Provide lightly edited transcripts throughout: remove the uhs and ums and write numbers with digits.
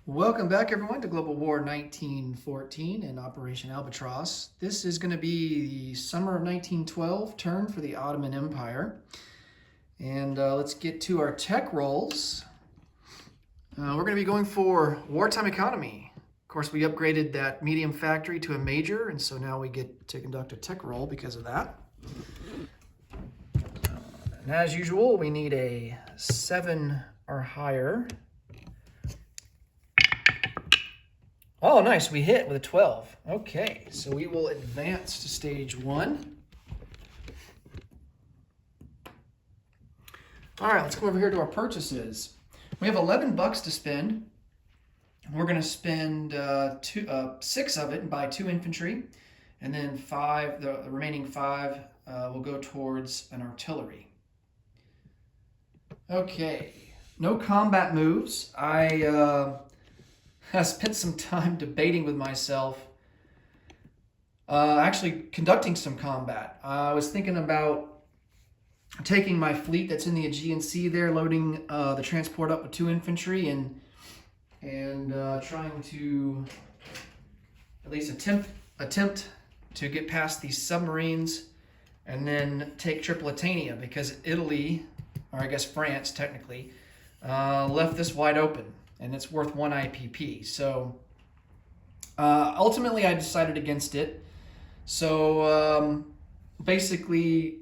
Welcome back, everyone, to Global War 1914 and Operation Albatross. This is going to be the summer of 1912 turn for the Ottoman Empire. And let's get to our tech rolls. We're going to be going for wartime economy. Of course, we upgraded that medium factory to a major, and so now we get to conduct a tech roll because of that. And as usual, we need a 7 or higher. Oh, nice. We hit with a 12. Okay, so we will advance to stage 1. All right, let's go over here to our purchases. We have 11 bucks to spend. We're going to spend 6 of it and buy 2 infantry, and then 5, the remaining 5 will go towards an artillery. Okay, no combat moves. I spent some time debating with myself, actually conducting some combat. I was thinking about taking my fleet that's in the Aegean Sea there, loading the transport up with 2 infantry and trying to at least attempt to get past these submarines and then take Tripolitania, because Italy, or I guess France technically, left this wide open. And it's worth 1 IPP. So ultimately I decided against it. So basically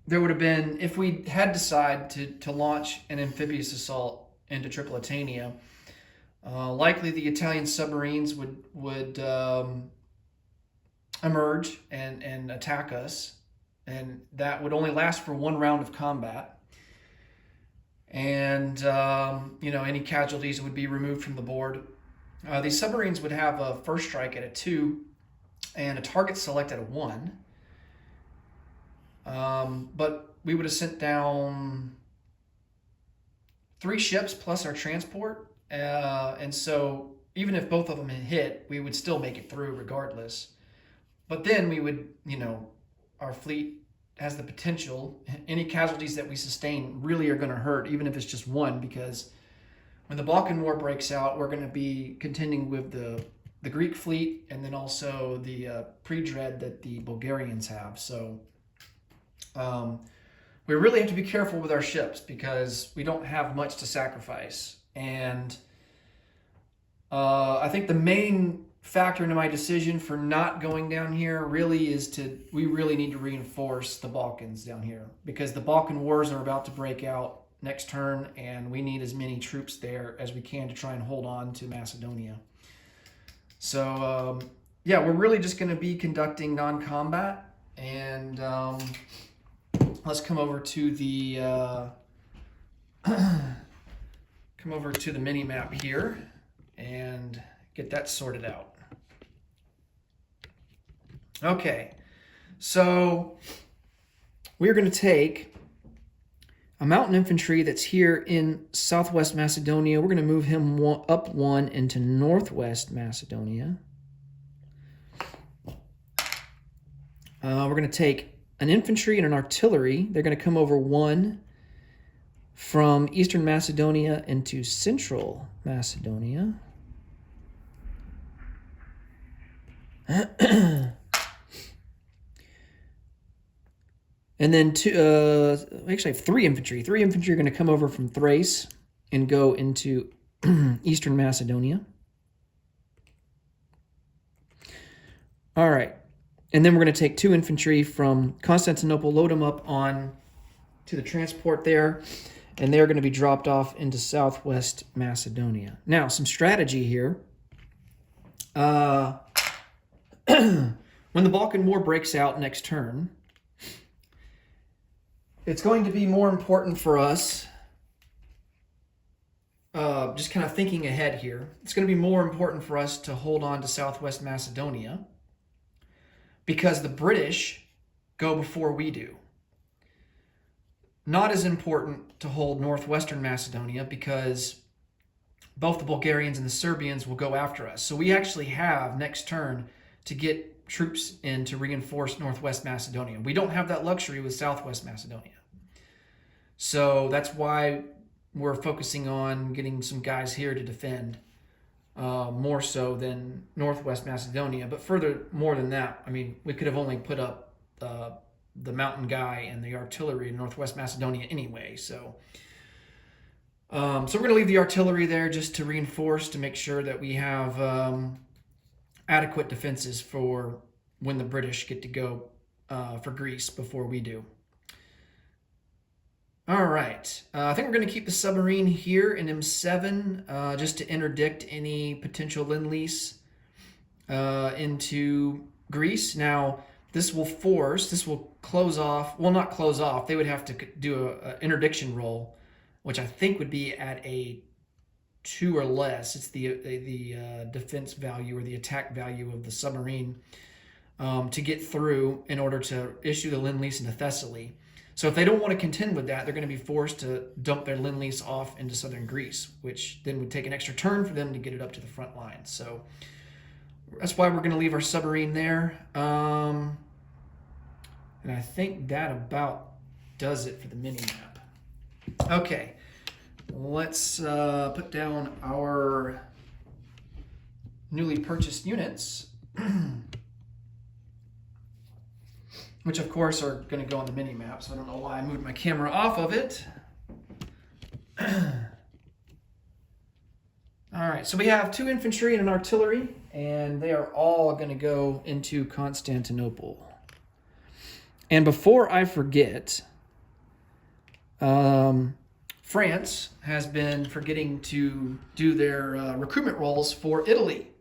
there would have been, if we had decided to launch an amphibious assault into Tripolitania, likely the Italian submarines would emerge and attack us. And that would only last for 1 round of combat. And, any casualties would be removed from the board. These submarines would have a first strike at a 2 and a target select at a 1. But we would have sent down 3 ships plus our transport. And so even if both of them had hit, we would still make it through regardless. But then we would, our fleet has the potential, any casualties that we sustain really are going to hurt, even if it's just 1, because when the Balkan War breaks out, we're going to be contending with the Greek fleet and then also the pre-dread that the Bulgarians have. So we really have to be careful with our ships because we don't have much to sacrifice. And I think the main factor into my decision for not going down here really is we really need to reinforce the Balkans down here, because the Balkan Wars are about to break out next turn and we need as many troops there as we can to try and hold on to Macedonia. So yeah, we're really just going to be conducting non-combat, and let's come over to the mini map here and get that sorted out. Okay, so we're going to take a mountain infantry that's here in southwest Macedonia. We're going to move him up 1 into northwest Macedonia. We're going to take an infantry and an artillery. They're going to come over 1 from eastern Macedonia into central Macedonia. And then we actually have 3 infantry. 3 infantry are going to come over from Thrace and go into eastern Macedonia. All right. And then we're going to take 2 infantry from Constantinople, load them up on to the transport there, and they're going to be dropped off into southwest Macedonia. Now, some strategy here. When the Balkan War breaks out next turn, it's going to be more important for us, just kind of thinking ahead here, it's going to be more important for us to hold on to southwest Macedonia because the British go before we do. Not as important to hold northwestern Macedonia because both the Bulgarians and the Serbians will go after us. So we actually have next turn to get troops in to reinforce northwest Macedonia. We don't have that luxury with southwest Macedonia. So that's why we're focusing on getting some guys here to defend. more so than Northwest Macedonia. But more than that, I mean, we could have only put up the mountain guy and the artillery in Northwest Macedonia anyway. So we're going to leave the artillery there just to reinforce, to make sure that we have adequate defenses for when the British get to go for Greece before we do. All right. I think we're going to keep the submarine here in M7 just to interdict any potential Lend-Lease into Greece. Now, this will close off, well, not close off, they would have to do an interdiction roll, which I think would be at a 2 or less. It's the defense value or the attack value of the submarine to get through in order to issue the Lend-Lease into Thessaly. So if they don't want to contend with that, they're going to be forced to dump their Lend-Lease off into southern Greece, which then would take an extra turn for them to get it up to the front line. So that's why we're going to leave our submarine there. And I think that about does it for the mini-map. Okay, let's put down our newly purchased units. Which of course are going to go on the mini map, so I don't know why I moved my camera off of it. All right, so we have 2 infantry and an artillery, and they are all going to go into Constantinople. And before I forget, France has been forgetting to do their recruitment rolls for Italy.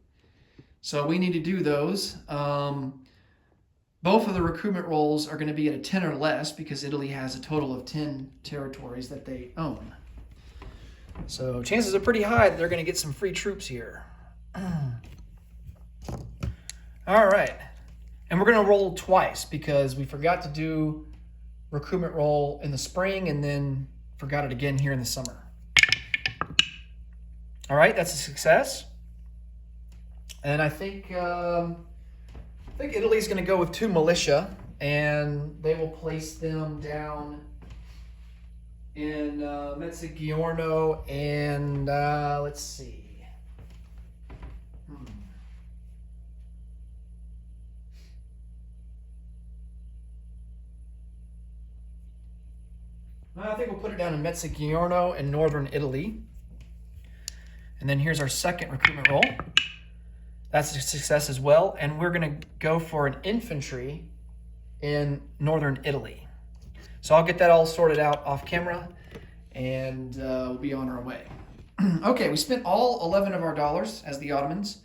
So we need to do those. Both of the recruitment rolls are going to be at a 10 or less because Italy has a total of 10 territories that they own. So chances are pretty high that they're going to get some free troops here. All right. And we're going to roll twice because we forgot to do recruitment roll in the spring and then forgot it again here in the summer. All right, that's a success. And I think Italy's going to go with 2 militia, and they will place them down in Mezzogiorno and let's see. I think we'll put it down in Mezzogiorno in northern Italy. And then here's our second recruitment roll. That's a success as well. And we're going to go for an infantry in northern Italy. So I'll get that all sorted out off camera, and we'll be on our way. Okay, we spent all 11 of our dollars as the Ottomans,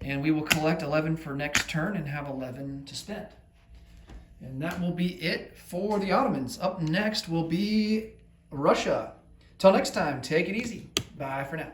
and we will collect 11 for next turn and have 11 to spend. And that will be it for the Ottomans. Up next will be Russia. Till next time, take it easy. Bye for now.